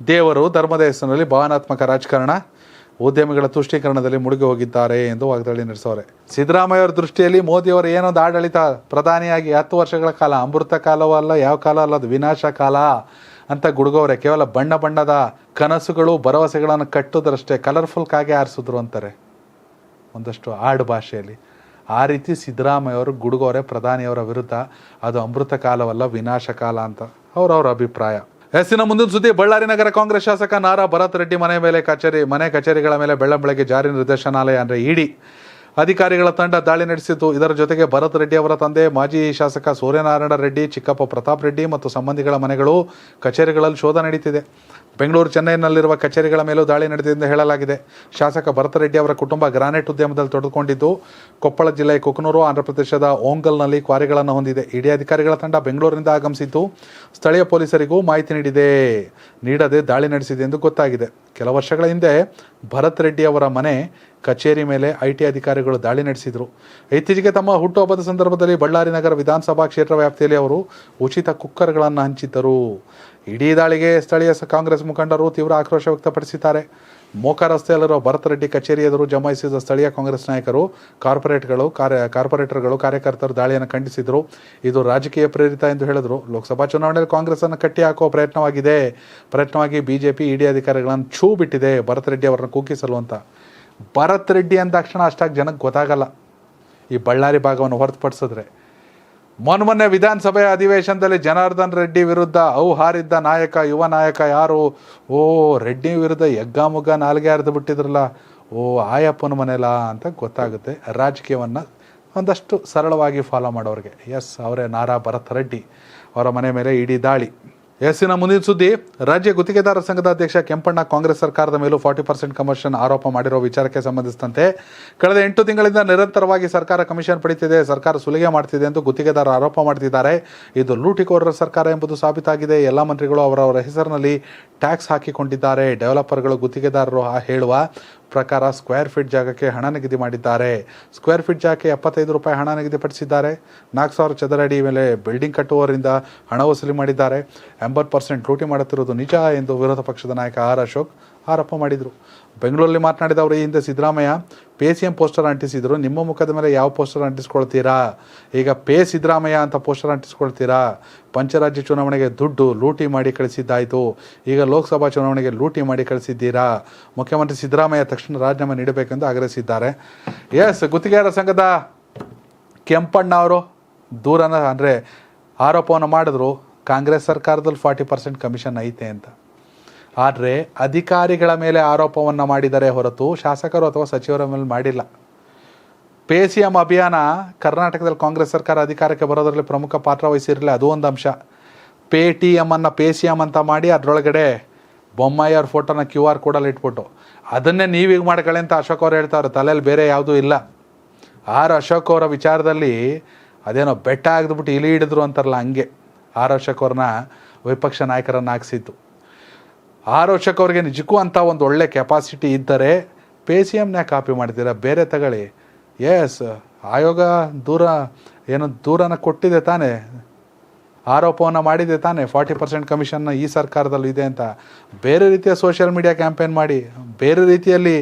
ದೇವರು, ಧರ್ಮದ ಹೆಸರಿನಲ್ಲಿ ಭಾವನಾತ್ಮಕ ರಾಜಕಾರಣ, ಉದ್ಯಮಿಗಳ ತುಷ್ಟೀಕರಣದಲ್ಲಿ ಮುಳುಗಿ ಹೋಗಿದ್ದಾರೆ ಎಂದು ವಾಗ್ದಾಳಿ ನಡೆಸೋರೆ. ಸಿದ್ದರಾಮಯ್ಯ ಅವರ ದೃಷ್ಟಿಯಲ್ಲಿ ಮೋದಿ ಅವರು ಏನೊಂದು ಆಡಳಿತ ಪ್ರಧಾನಿಯಾಗಿ 10 ವರ್ಷಗಳ ಕಾಲ ಅಮೃತ ಕಾಲವೂ ಅಲ್ಲ, ಯಾವ ಕಾಲ ಅಲ್ಲ, ಅದು ವಿನಾಶ ಕಾಲ ಅಂತ ಗುಡುಗೋರೆ. ಕೇವಲ ಬಣ್ಣದ ಕನಸುಗಳು, ಭರವಸೆಗಳನ್ನು ಕಟ್ಟುವುದರಷ್ಟೇ, ಕಲರ್ಫುಲ್ ಕಾಗೆ ಆರಿಸಿದ್ರು ಅಂತಾರೆ ಒಂದಷ್ಟು ಆಡು ಭಾಷೆಯಲ್ಲಿ. ಆ ರೀತಿ ಸಿದ್ದರಾಮಯ್ಯ ಅವರು ಗುಡುಗೋರೆ ಪ್ರಧಾನಿಯವರ ವಿರುದ್ಧ. ಅದು ಅಮೃತ ಕಾಲವಲ್ಲ, ವಿನಾಶ ಕಾಲ ಅಂತ ಅವರವರ ಅಭಿಪ್ರಾಯ. ಎಸ್ಸಿನ ಮುಂದಿನ ಸುದ್ದಿ, ಬಳ್ಳಾರಿ ನಗರ ಕಾಂಗ್ರೆಸ್ ಶಾಸಕ ನಾರಾ ಭರತ್ ರೆಡ್ಡಿ ಮನೆ ಕಚೇರಿಗಳ ಮೇಲೆ ಬೆಳ್ಳಂಬೆಳಗ್ಗೆ ಜಾರಿ ನಿರ್ದೇಶನಾಲಯ ಅಂದರೆ ED ಅಧಿಕಾರಿಗಳ ತಂಡ ದಾಳಿ ನಡೆಸಿತು. ಇದರ ಜೊತೆಗೆ ಭರತ್ ರೆಡ್ಡಿ ಅವರ ತಂದೆ ಮಾಜಿ ಶಾಸಕ ಸೂರ್ಯನಾರಾಯಣ ರೆಡ್ಡಿ, ಚಿಕ್ಕಪ್ಪ ಪ್ರತಾಪ್ ರೆಡ್ಡಿ ಮತ್ತು ಸಂಬಂಧಿಗಳ ಮನೆಗಳು, ಕಚೇರಿಗಳಲ್ಲಿ ಶೋಧ ನಡೀತಿದೆ. ಬೆಂಗಳೂರು, ಚೆನ್ನೈನಲ್ಲಿರುವ ಕಚೇರಿಗಳ ಮೇಲೂ ದಾಳಿ ನಡೆದಿದೆ ಎಂದು ಹೇಳಲಾಗಿದೆ. ಶಾಸಕ ಭರತ್ ರೆಡ್ಡಿ ಅವರ ಕುಟುಂಬ ಗ್ರಾನೈಟ್ ಉದ್ಯಮದಲ್ಲಿ ತೊಡಗಿಕೊಂಡಿದ್ದು, ಕೊಪ್ಪಳ ಜಿಲ್ಲೆಯ ಕುಕನೂರು, ಆಂಧ್ರಪ್ರದೇಶದ ಓಂಗಲ್ನಲ್ಲಿ ಕ್ವಾರಿಗಳನ್ನು ಹೊಂದಿದೆ. ED ಅಧಿಕಾರಿಗಳ ತಂಡ ಬೆಂಗಳೂರಿನಿಂದ ಆಗಮಿಸಿದ್ದು, ಸ್ಥಳೀಯ ಪೊಲೀಸರಿಗೂ ಮಾಹಿತಿ ನೀಡದೆ ದಾಳಿ ನಡೆಸಿದೆ ಎಂದು ಗೊತ್ತಾಗಿದೆ. ಕೆಲ ವರ್ಷಗಳ ಹಿಂದೆ ಭರತ್ ರೆಡ್ಡಿ ಅವರ ಮನೆ ಕಚೇರಿ ಮೇಲೆ IT ಅಧಿಕಾರಿಗಳು ದಾಳಿ ನಡೆಸಿದರು. ಇತ್ತೀಚೆಗೆ ತಮ್ಮ ಹುಟ್ಟುಹಬ್ಬದ ಸಂದರ್ಭದಲ್ಲಿ ಬಳ್ಳಾರಿ ನಗರ ವಿಧಾನಸಭಾ ಕ್ಷೇತ್ರ ವ್ಯಾಪ್ತಿಯಲ್ಲಿ ಅವರು ಉಚಿತ ಕುಕ್ಕರ್ಗಳನ್ನು ಹಂಚಿದ್ದರು. ಇಡೀ ದಾಳಿಗೆ ಸ್ಥಳೀಯ ಕಾಂಗ್ರೆಸ್ ಮುಖಂಡರು ತೀವ್ರ ಆಕ್ರೋಶ ವ್ಯಕ್ತಪಡಿಸಿದ್ದಾರೆ. ಮೋಕ ರಸ್ತೆಯಲ್ಲಿರುವ ಭರತ್ ರೆಡ್ಡಿ ಕಚೇರಿ ಎದುರು ಜಮಾಯಿಸಿದ ಸ್ಥಳೀಯ ಕಾಂಗ್ರೆಸ್ ನಾಯಕರು, ಕಾರ್ಪೊರೇಟರ್ಗಳು, ಕಾರ್ಯಕರ್ತರು ದಾಳಿಯನ್ನು ಖಂಡಿಸಿದರು. ಇದು ರಾಜಕೀಯ ಪ್ರೇರಿತ ಎಂದು ಹೇಳಿದರು. ಲೋಕಸಭಾ ಚುನಾವಣೆಯಲ್ಲಿ ಕಾಂಗ್ರೆಸ್ ಅನ್ನು ಕಟ್ಟಿ ಹಾಕುವ ಪ್ರಯತ್ನವಾಗಿ BJP ED ಅಧಿಕಾರಿಗಳನ್ನು ಛೂ ಬಿಟ್ಟಿದೆ ಭರತ್ ರೆಡ್ಡಿ ಅವರನ್ನು ಕುಗ್ಗಿಸಲು ಅಂತ. ಭರತ್ ರೆಡ್ಡಿ ಅಂದ ತಕ್ಷಣ ಅಷ್ಟಾಗಿ ಜನಕ್ಕೆ ಗೊತ್ತಾಗಲ್ಲ. ಈ ಬಳ್ಳಾರಿ ಭಾಗವನ್ನು ಹೊರತುಪಡಿಸಿದ್ರೆ ಮೊನ್ನೆ ವಿಧಾನಸಭೆ ಅಧಿವೇಶನದಲ್ಲಿ ಜನಾರ್ದನ್ ರೆಡ್ಡಿ ವಿರುದ್ಧ ಹಾರಿದ್ದ ನಾಯಕ ಯುವ ನಾಯಕ ಯಾರು? ರೆಡ್ಡಿ ವಿರುದ್ಧ ಯಗ್ಗಾಮುಗ್ಗ ನಾಲ್ಗೆ ಹರಿದು ಬಿಟ್ಟಿದ್ರಲ್ಲ, ಆಯಪ್ಪನ ಮನೆಲ ಅಂತ ಗೊತ್ತಾಗುತ್ತೆ. ರಾಜಕೀಯವನ್ನು ಒಂದಷ್ಟು ಸರಳವಾಗಿ ಫಾಲೋ ಮಾಡೋರಿಗೆ. ಅವರೇ ನಾರಾ ಭರತ್ ರೆಡ್ಡಿ ಅವರ ಮನೆ ಮೇಲೆ ಇಡೀ ದಾಳಿ. ಇನ್ನು ಮುಂದಿನ ಸುದ್ದಿ, ರಾಜ್ಯ ಗುತ್ತಿಗೆದಾರ ಸಂಘದ ಅಧ್ಯಕ್ಷ ಕೆಂಪಣ್ಣ ಕಾಂಗ್ರೆಸ್ ಸರ್ಕಾರದ ಮೇಲೂ 40% ಕಮಿಷನ್ ಆರೋಪ ಮಾಡಿರೋ ವಿಚಾರಕ್ಕೆ ಸಂಬಂಧಿಸಿದಂತೆ ಕಳೆದ 8 ತಿಂಗಳಿಂದ ನಿರಂತರವಾಗಿ ಸರ್ಕಾರ ಕಮಿಷನ್ ಪಡೆಯುತ್ತಿದೆ, ಸರ್ಕಾರ ಸುಲಿಗೆ ಮಾಡ್ತಿದೆ ಎಂದು ಗುತ್ತಿಗೆದಾರ ಆರೋಪ ಮಾಡ್ತಿದ್ದಾರೆ. ಇದು ಲೂಟಿಕೋರರ ಸರ್ಕಾರ ಎಂಬುದು ಸಾಬೀತಾಗಿದೆ. ಎಲ್ಲ ಮಂತ್ರಿಗಳು ಅವರವರ ಹೆಸರಿನಲ್ಲಿ ಟ್ಯಾಕ್ಸ್ ಹಾಕಿಕೊಂಡಿದ್ದಾರೆ. ಡೆವಲಪರ್ಗಳು ಗುತ್ತಿಗೆದಾರರು ಹೇಳುವ ಪ್ರಕಾರ ಸ್ಕ್ವೇರ್ ಫೀಟ್ ಜಾಗಕ್ಕೆ ಹಣ ನಿಗದಿ ಮಾಡಿದ್ದಾರೆ. ಸ್ಕ್ವೇರ್ ಫೀಟ್ ಜಾಗಕ್ಕೆ 75 ರೂಪಾಯಿ ಹಣ ನಿಗದಿಪಡಿಸಿದ್ದಾರೆ. 4,000 ಚದರ ಅಡಿ ಮೇಲೆ ಬಿಲ್ಡಿಂಗ್ ಕಟ್ಟುವವರಿಂದ ಹಣ ವಸೂಲಿ ಮಾಡಿದ್ದಾರೆ. 80% ಲೂಟಿ ಮಾಡುತ್ತಿರುವುದು ನಿಜ ಎಂದು ವಿರೋಧ ಪಕ್ಷದ ನಾಯಕ ಆರ್ ಅಶೋಕ್ ಆರೋಪ ಮಾಡಿದರು. ಬೆಂಗಳೂರಲ್ಲಿ ಮಾತನಾಡಿದ ಅವರು, ಈ ಹಿಂದೆ ಸಿದ್ದರಾಮಯ್ಯ ಪೇ CM ಪೋಸ್ಟರ್ ಅಂಟಿಸಿದ್ರು, ನಿಮ್ಮ ಮುಖದ ಮೇಲೆ ಯಾವ ಪೋಸ್ಟರ್ ಅಂಟಿಸ್ಕೊಳ್ತೀರಾ? ಈಗ ಪೇ ಸಿದ್ದರಾಮಯ್ಯ ಅಂತ ಪೋಸ್ಟರ್ ಅಂಟಿಸ್ಕೊಳ್ತೀರಾ? ಪಂಚರಾಜ್ಯ ಚುನಾವಣೆಗೆ ದುಡ್ಡು ಲೂಟಿ ಮಾಡಿ ಕಳಿಸಿದ್ದಾಯಿತು, ಈಗ ಲೋಕಸಭಾ ಚುನಾವಣೆಗೆ ಲೂಟಿ ಮಾಡಿ ಕಳಿಸಿದ್ದೀರಾ? ಮುಖ್ಯಮಂತ್ರಿ ಸಿದ್ದರಾಮಯ್ಯ ತಕ್ಷಣ ರಾಜೀನಾಮೆ ನೀಡಬೇಕೆಂದು ಆಗ್ರಹಿಸಿದ್ದಾರೆ. ಗುತ್ತಿಗೆದಾರ ಸಂಘದ ಕೆಂಪಣ್ಣ ಅವರು ಆರೋಪವನ್ನು ಮಾಡಿದ್ರು, ಕಾಂಗ್ರೆಸ್ ಸರ್ಕಾರದಲ್ಲಿ 40% ಕಮಿಷನ್ ಐತೆ ಅಂತ. ಆದರೆ ಅಧಿಕಾರಿಗಳ ಮೇಲೆ ಆರೋಪವನ್ನು ಮಾಡಿದರೆ ಹೊರತು ಶಾಸಕರು ಅಥವಾ ಸಚಿವರ ಮೇಲೆ ಮಾಡಿಲ್ಲ. ಪೇ CM ಅಭಿಯಾನ ಕರ್ನಾಟಕದಲ್ಲಿ ಕಾಂಗ್ರೆಸ್ ಸರ್ಕಾರ ಅಧಿಕಾರಕ್ಕೆ ಬರೋದರಲ್ಲಿ ಪ್ರಮುಖ ಪಾತ್ರ ವಹಿಸಿರಲಿಲ್ಲ, ಅದು ಒಂದು ಅಂಶ. ಪೇ TM ಅನ್ನು ಪೇ CM ಅಂತ ಮಾಡಿ ಅದರೊಳಗಡೆ ಬೊಮ್ಮಾಯಿ ಅವ್ರ ಫೋಟೋನ QR ಕೋಡಲ್ಲಿ ಇಟ್ಬಿಟ್ಟು ಅದನ್ನೇ ನೀವೀಗ ಮಾಡ್ಕೊಳ್ಳಿ ಅಂತ ಅಶೋಕ್ ಅವ್ರು ಹೇಳ್ತಾವ್ರೆ. ತಲೆಯಲ್ಲಿ ಬೇರೆ ಯಾವುದೂ ಇಲ್ಲ. ಆರ್ ಅಶೋಕ್ ಅವರ ವಿಚಾರದಲ್ಲಿ ಅದೇನೋ ಬೆಟ್ಟ ಆಗಿದ್ಬಿಟ್ಟು ಇಲಿ ಹಿಡಿದ್ರು ಅಂತಾರಲ್ಲ, ಹಂಗೆ ಆರ್ ಅಶೋಕ್ ಅವ್ರನ್ನ ವಿಪಕ್ಷ ನಾಯಕರನ್ನು ಹಾಕ್ಸಿತ್ತು. ಆರ್ ಅಶೋಕ್ ಅವ್ರಿಗೆ ನಿಜಕ್ಕೂ ಅಂತ ಒಂದು ಒಳ್ಳೆ ಕೆಪಾಸಿಟಿ ಇದ್ದರೆ ಪೇ CMನೇ ಕಾಪಿ ಮಾಡ್ತೀರಾ, ಬೇರೆ ತಗೊಳ್ಳಿ. ಆಯೋಗ ದೂರನ ಕೊಟ್ಟಿದೆ ತಾನೇ, ಆರೋಪವನ್ನು ಮಾಡಿದೆ ತಾನೇ 40% ಕಮಿಷನ್ನ ಈ ಸರ್ಕಾರದಲ್ಲಿ ಇದೆ ಅಂತ. ಬೇರೆ ರೀತಿಯ ಸೋಷಿಯಲ್ ಮೀಡಿಯಾ ಕ್ಯಾಂಪೇನ್ ಮಾಡಿ, ಬೇರೆ ರೀತಿಯಲ್ಲಿ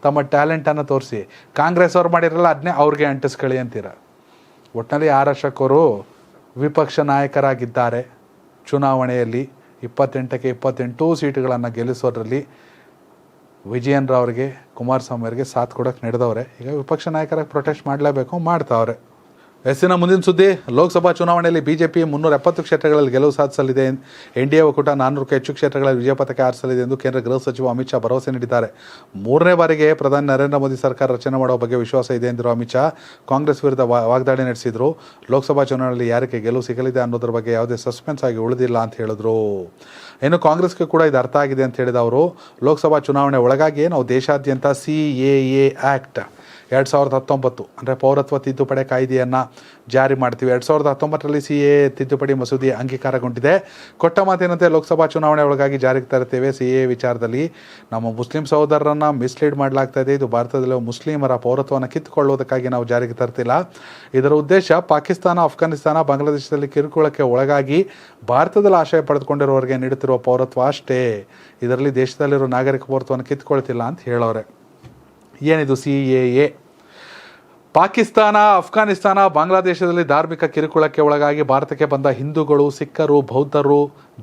ತಮ್ಮ ಟ್ಯಾಲೆಂಟನ್ನು ತೋರಿಸಿ, ಕಾಂಗ್ರೆಸ್ ಅವ್ರು ಮಾಡಿರಲ್ಲ ಅದನ್ನೇ ಅವ್ರಿಗೆ ಅಂಟಿಸ್ಕೊಳ್ಳಿ ಅಂತೀರ. ಒಟ್ಟಿನಲ್ಲಿ ಆರ್ ಅಶೋಕ್ ಅವರು ವಿಪಕ್ಷ ನಾಯಕರಾಗಿದ್ದಾರೆ. ಚುನಾವಣೆಯಲ್ಲಿ 28ಕ್ಕೆ 28 ಸೀಟುಗಳನ್ನು ಗೆಲ್ಲಿಸೋದ್ರಲ್ಲಿ ವಿಜಯನ್ ರಾವ್ರಿಗೆ, ಕುಮಾರಸ್ವಾಮಿ ಅವರಿಗೆ ಸಾಥ್ ಕೊಡೋಕೆ ನಡೆದವ್ರೆ. ಈಗ ವಿಪಕ್ಷ ನಾಯಕರಾಗಿ ಪ್ರೊಟೆಸ್ಟ್ ಮಾಡಲೇಬೇಕು, ಮಾಡ್ತಾವ್ರೆ. ಇನ್ನು ಮುಂದಿನ ಸುದ್ದಿ, ಲೋಕಸಭಾ ಚುನಾವಣೆಯಲ್ಲಿ ಬಿಜೆಪಿ 370 ಕ್ಷೇತ್ರಗಳಲ್ಲಿ ಗೆಲುವು ಸಾಧಿಸಲಿದೆ. NDA ಒಕ್ಕೂಟ 400ಕ್ಕೂ ಹೆಚ್ಚು ಕ್ಷೇತ್ರಗಳಲ್ಲಿ ವಿಜಯ ಪತಾಕೆ ಹಾರಿಸಲಿದೆ ಎಂದು ಕೇಂದ್ರ ಗೃಹ ಸಚಿವ ಅಮಿತ್ ಶಾ ಭರವಸೆ ನೀಡಿದ್ದಾರೆ. 3ನೇ ಬಾರಿಗೆ ಪ್ರಧಾನಿ ನರೇಂದ್ರ ಮೋದಿ ಸರ್ಕಾರ ರಚನೆ ಮಾಡುವ ಬಗ್ಗೆ ವಿಶ್ವಾಸ ಇದೆ ಎಂದಿರುವ ಅಮಿತ್ ಶಾ ಕಾಂಗ್ರೆಸ್ ವಿರುದ್ಧ ವಾಗ್ದಾಳಿ ನಡೆಸಿದರು. ಲೋಕಸಭಾ ಚುನಾವಣೆಯಲ್ಲಿ ಯಾರಿಗೆ ಗೆಲುವು ಸಿಗಲಿದೆ ಅನ್ನೋದ್ರ ಬಗ್ಗೆ ಯಾವುದೇ ಸಸ್ಪೆನ್ಸ್ ಆಗಿ ಉಳಿದಿಲ್ಲ ಅಂತ ಹೇಳಿದ್ರು. ಇನ್ನು ಕಾಂಗ್ರೆಸ್ಗೆ ಕೂಡ ಇದು ಅರ್ಥ ಆಗಿದೆ ಅಂತ ಹೇಳಿದ ಅವರು, ಲೋಕಸಭಾ ಚುನಾವಣೆ ಒಳಗಾಗಿಯೇ ನಾವು ದೇಶಾದ್ಯಂತ CAA ಆ್ಯಕ್ಟ್ 2019 ಅಂದರೆ ಪೌರತ್ವ ತಿದ್ದುಪಡಿ ಕಾಯ್ದೆಯನ್ನು ಜಾರಿ ಮಾಡ್ತೀವಿ. 2019ರಲ್ಲಿ CAA ತಿದ್ದುಪಡಿ ಮಸೂದೆ ಅಂಗೀಕಾರಗೊಂಡಿದೆ. ಕೊಟ್ಟ ಮಾತಿನಂತೆ ಲೋಕಸಭಾ ಚುನಾವಣೆ ಒಳಗಾಗಿ ಜಾರಿಗೆ ತರುತ್ತೇವೆ. CAA ವಿಚಾರದಲ್ಲಿ ನಮ್ಮ ಮುಸ್ಲಿಂ ಸಹೋದರರನ್ನು ಮಿಸ್ಲೀಡ್ ಮಾಡಲಾಗ್ತಾ ಇದೆ. ಇದು ಭಾರತದಲ್ಲಿ ಮುಸ್ಲಿಮರ ಪೌರತ್ವವನ್ನು ಕಿತ್ತುಕೊಳ್ಳುವುದಕ್ಕಾಗಿ ನಾವು ಜಾರಿಗೆ ತರ್ತಿಲ್ಲ. ಇದರ ಉದ್ದೇಶ ಪಾಕಿಸ್ತಾನ, ಅಫ್ಘಾನಿಸ್ತಾನ, ಬಾಂಗ್ಲಾದೇಶದಲ್ಲಿ ಕಿರುಕುಳಕ್ಕೆ ಒಳಗಾಗಿ ಭಾರತದಲ್ಲಿ ಆಶ್ರಯ ಪಡೆದುಕೊಂಡಿರುವವರಿಗೆ ನೀಡುತ್ತಿರುವ ಪೌರತ್ವ ಅಷ್ಟೇ. ಇದರಲ್ಲಿ ದೇಶದಲ್ಲಿರೋ ನಾಗರಿಕ ಪೌರತ್ವವನ್ನು ಕಿತ್ತುಕೊಳ್ತಿಲ್ಲ ಅಂತ ಹೇಳೋರೆ. ಏನಿದು CAA? ಪಾಕಿಸ್ತಾನ, ಅಫ್ಘಾನಿಸ್ತಾನ, ಬಾಂಗ್ಲಾದೇಶದಲ್ಲಿ ಧಾರ್ಮಿಕ ಕಿರುಕುಳಕ್ಕೆ ಒಳಗಾಗಿ ಭಾರತಕ್ಕೆ ಬಂದ ಹಿಂದೂಗಳು, ಸಿಖ್ಖರು, ಬೌದ್ಧರು,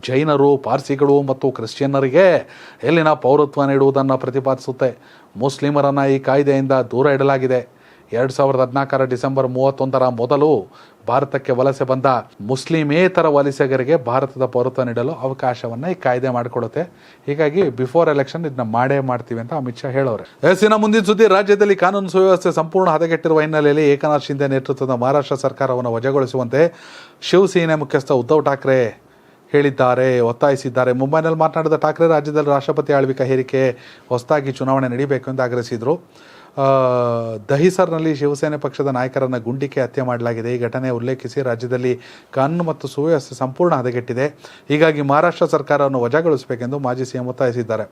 ಜೈನರು, ಪಾರ್ಸಿಗಳು ಮತ್ತು ಕ್ರಿಶ್ಚಿಯನ್ನರಿಗೆ ಎಲ್ಲಿನ ಪೌರತ್ವ ನೀಡುವುದನ್ನು ಪ್ರತಿಪಾದಿಸುತ್ತೆ. ಮುಸ್ಲಿಮರನ್ನು ಈ ಕಾಯ್ದೆಯಿಂದ ದೂರ ಇಡಲಾಗಿದೆ. 2014 ಡಿಸೆಂಬರ್ 31ರ ಮೊದಲು ಭಾರತಕ್ಕೆ ವಲಸೆ ಬಂದ ಮುಸ್ಲಿಮೇತರ ವಲಸಿಗರಿಗೆ ಭಾರತದ ಪೌರತ್ವ ನೀಡಲು ಅವಕಾಶವನ್ನು ಈ ಕಾಯ್ದೆ ಮಾಡಿಕೊಡುತ್ತೆ. ಹೀಗಾಗಿ ಬಿಫೋರ್ ಎಲೆಕ್ಷನ್ ಇದನ್ನ ಮಾಡೇ ಮಾಡ್ತೀವಿ ಅಂತ ಅಮಿತ್ ಶಾ ಹೇಳೋರೆ. ಇನ್ನು ಮುಂದಿನ ಸುದ್ದಿ, ರಾಜ್ಯದಲ್ಲಿ ಕಾನೂನು ಸುವ್ಯವಸ್ಥೆ ಸಂಪೂರ್ಣ ಹದಗೆಟ್ಟಿರುವ ಹಿನ್ನೆಲೆಯಲ್ಲಿ ಏಕನಾಥ್ ಶಿಂದೆ ನೇತೃತ್ವದ ಮಹಾರಾಷ್ಟ್ರ ಸರ್ಕಾರವನ್ನು ವಜಾಗೊಳಿಸುವಂತೆ ಶಿವಸೇನೆ ಮುಖ್ಯಸ್ಥ ಉದ್ಧವ್ ಠಾಕ್ರೆ ಒತ್ತಾಯಿಸಿದ್ದಾರೆ. ಮುಂಬೈನಲ್ಲಿ ಮಾತನಾಡಿದ ಠಾಕ್ರೆ, ರಾಜ್ಯದಲ್ಲಿ ರಾಷ್ಟ್ರಪತಿ ಆಳ್ವಿಕೆ ಹೇರಿಕೆ ಹೊಸದಾಗಿ ಚುನಾವಣೆ ನಡೆಯಬೇಕು ಎಂದು ಆಗ್ರಹಿಸಿದರು. ದಹಿಸರ್ನಲ್ಲಿ ಶಿವಸೇನೆ ಪಕ್ಷದ ನಾಯಕರನ್ನು ಗುಂಡಿಕ್ಕಿ ಹತ್ಯೆ ಮಾಡಲಾಗಿದೆ. ಈ ಘಟನೆ ಉಲ್ಲೇಖಿಸಿ ರಾಜ್ಯದಲ್ಲಿ ಕಾನೂನು ಮತ್ತು ಸುವ್ಯವಸ್ಥೆ ಸಂಪೂರ್ಣ ಹದಗೆಟ್ಟಿದೆ. ಹೀಗಾಗಿ ಮಹಾರಾಷ್ಟ್ರ ಸರ್ಕಾರವನ್ನು ವಜಾಗೊಳಿಸಬೇಕೆಂದು ಮಾಜಿ CM ಒತ್ತಾಯಿಸಿದ್ದಾರೆ.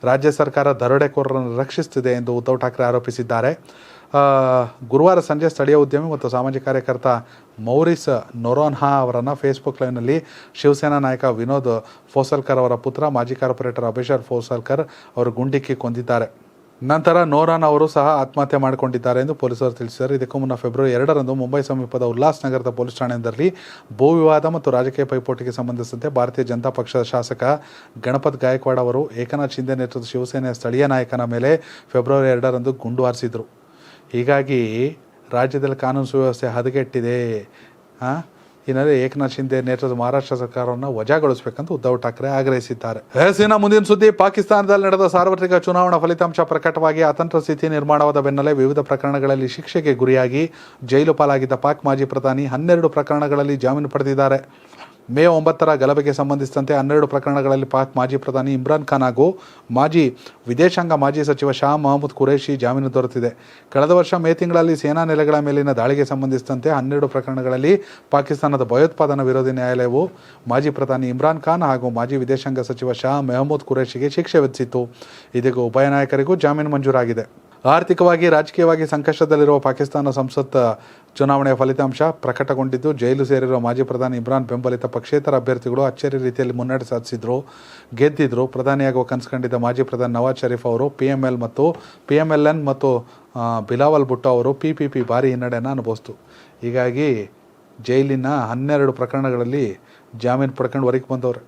ರಾಜ್ಯ ಸರ್ಕಾರ ದರೋಡೆಕೋರರನ್ನು ರಕ್ಷಿಸುತ್ತಿದೆ ಎಂದು ಉದ್ಧವ್ ಠಾಕ್ರೆ ಆರೋಪಿಸಿದ್ದಾರೆ. ಗುರುವಾರ ಸಂಜೆ ಸ್ಥಳೀಯ ಉದ್ಯಮಿ ಮತ್ತು ಸಾಮಾಜಿಕ ಕಾರ್ಯಕರ್ತ ಮೌರಿಸ್ ನೊರೋನ್ಹಾ ಅವರನ್ನು ಫೇಸ್ಬುಕ್ ಲೈವ್ನಲ್ಲಿ ಶಿವಸೇನಾ ನಾಯಕ ವಿನೋದ್ ಫೋಸಲ್ಕರ್ ಅವರ ಪುತ್ರ ಮಾಜಿ ಕಾರ್ಪೊರೇಟರ್ ಅಭಿಷೇಕ್ ಫೋಸಲ್ಕರ್ ಅವರು ಗುಂಡಿಕ್ಕಿ ಕೊಂದಿದ್ದಾರೆ. ನಂತರ ನೋರಾನ್ ಅವರು ಸಹ ಆತ್ಮಹತ್ಯೆ ಮಾಡಿಕೊಂಡಿದ್ದಾರೆ ಎಂದು ಪೊಲೀಸರು ತಿಳಿಸಿದ್ದಾರೆ. ಇದಕ್ಕೂ ಮುನ್ನ ಫೆಬ್ರವರಿ 2ರಂದು ಮುಂಬೈ ಸಮೀಪದ ಉಲ್ಲಾಸ್ ನಗರದ ಪೊಲೀಸ್ ಠಾಣೆಯೊಂದರಲ್ಲಿ ಭೂ ವಿವಾದ ಮತ್ತು ರಾಜಕೀಯ ಪೈಪೋಟಿಗೆ ಸಂಬಂಧಿಸಿದಂತೆ ಭಾರತೀಯ ಜನತಾ ಪಕ್ಷದ ಶಾಸಕ ಗಣಪತ್ ಗಾಯಕ್ವಾಡ್ ಅವರು ಏಕನಾಥ್ ಶಿಂದೆ ನೇತೃತ್ವದ ಶಿವಸೇನೆಯ ಸ್ಥಳೀಯ ನಾಯಕನ ಮೇಲೆ ಫೆಬ್ರವರಿ 2ರಂದು ಗುಂಡು ಹಾರಿಸಿದರು. ಹೀಗಾಗಿ ರಾಜ್ಯದಲ್ಲಿ ಕಾನೂನು ಸುವ್ಯವಸ್ಥೆ ಹದಗೆಟ್ಟಿದೆ. ಹಿನ್ನೆಲೆ ಏಕನಾಥ್ ಶಿಂದೆ ನೇತೃತ್ವದ ಮಹಾರಾಷ್ಟ್ರ ಸರ್ಕಾರವನ್ನು ವಜಾಗೊಳಿಸಬೇಕಂತ ಉದ್ಧವ್ ಠಾಕ್ರೆ ಆಗ್ರಹಿಸಿದ್ದಾರೆ. ಇನ್ನು ಮುಂದಿನ ಸುದ್ದಿ, ಪಾಕಿಸ್ತಾನದಲ್ಲಿ ನಡೆದ ಸಾರ್ವತ್ರಿಕ ಚುನಾವಣಾ ಫಲಿತಾಂಶ ಪ್ರಕಟವಾಗಿ ಅತಂತ್ರ ಸ್ಥಿತಿ ನಿರ್ಮಾಣವಾದ ಬೆನ್ನಲ್ಲೇ ವಿವಿಧ ಪ್ರಕರಣಗಳಲ್ಲಿ ಶಿಕ್ಷೆಗೆ ಗುರಿಯಾಗಿ ಜೈಲು ಪಾಲಾಗಿದ್ದ ಪಾಕ್ ಮಾಜಿ ಪ್ರಧಾನಿ 12 ಪ್ರಕರಣಗಳಲ್ಲಿ ಜಾಮೀನು ಪಡೆದಿದ್ದಾರೆ. ಮೇ 9ರ ಗಲಭೆಗೆ ಸಂಬಂಧಿಸಿದಂತೆ 12 ಪ್ರಕರಣಗಳಲ್ಲಿ ಪಾಕ್ ಮಾಜಿ ಪ್ರಧಾನಿ ಇಮ್ರಾನ್ ಖಾನ್ ಹಾಗೂ ವಿದೇಶಾಂಗ ಮಾಜಿ ಸಚಿವ ಶಾ ಮಹಮೂದ್ ಖುರೇಷಿ ಜಾಮೀನು ದೊರೆತಿದೆ. ಕಳೆದ ವರ್ಷ ಮೇ ತಿಂಗಳಲ್ಲಿ ಸೇನಾ ನೆಲೆಗಳ ಮೇಲಿನ ದಾಳಿಗೆ ಸಂಬಂಧಿಸಿದಂತೆ 12 ಪ್ರಕರಣಗಳಲ್ಲಿ ಪಾಕಿಸ್ತಾನದ ಭಯೋತ್ಪಾದನಾ ವಿರೋಧಿ ನ್ಯಾಯಾಲಯವು ಮಾಜಿ ಪ್ರಧಾನಿ ಇಮ್ರಾನ್ ಖಾನ್ ಹಾಗೂ ಮಾಜಿ ವಿದೇಶಾಂಗ ಸಚಿವ ಶಾ ಮಹಮೂದ್ ಖುರೇಷಿಗೆ ಶಿಕ್ಷೆ ವಿಧಿಸಿತ್ತು. ಇದೀಗ ಉಭಯ ನಾಯಕರಿಗೂ ಜಾಮೀನು ಮಂಜೂರಾಗಿದೆ. ಆರ್ಥಿಕವಾಗಿ ರಾಜಕೀಯವಾಗಿ ಸಂಕಷ್ಟದಲ್ಲಿರುವ ಪಾಕಿಸ್ತಾನ ಸಂಸತ್ ಚುನಾವಣೆಯ ಫಲಿತಾಂಶ ಪ್ರಕಟಗೊಂಡಿದ್ದು, ಜೈಲು ಸೇರಿರುವ ಮಾಜಿ ಪ್ರಧಾನಿ ಇಮ್ರಾನ್ ಬೆಂಬಲಿತ ಪಕ್ಷೇತರ ಅಭ್ಯರ್ಥಿಗಳು ಅಚ್ಚರಿ ರೀತಿಯಲ್ಲಿ ಮುನ್ನಡೆ ಸಾಧಿಸಿದ್ರು, ಗೆದ್ದಿದ್ರು. ಪ್ರಧಾನಿಯಾಗುವ ಕನಸು ಕಂಡಿದ್ದ ಮಾಜಿ ಪ್ರಧಾನಿ ನವಾಜ್ ಶರೀಫ್ ಅವರು PMLN ಮತ್ತು ಬಿಲಾವಲ್ ಭುಟ್ಟೋ ಅವರು PPP ಭಾರಿ ಹಿನ್ನಡೆಯನ್ನು ಅನುಭವಿಸಿತು. ಹೀಗಾಗಿ ಜೈಲಿನ 12 ಪ್ರಕರಣಗಳಲ್ಲಿ ಜಾಮೀನು ಪಡ್ಕೊಂಡು ಹೊರಗೆ ಬಂದವರು.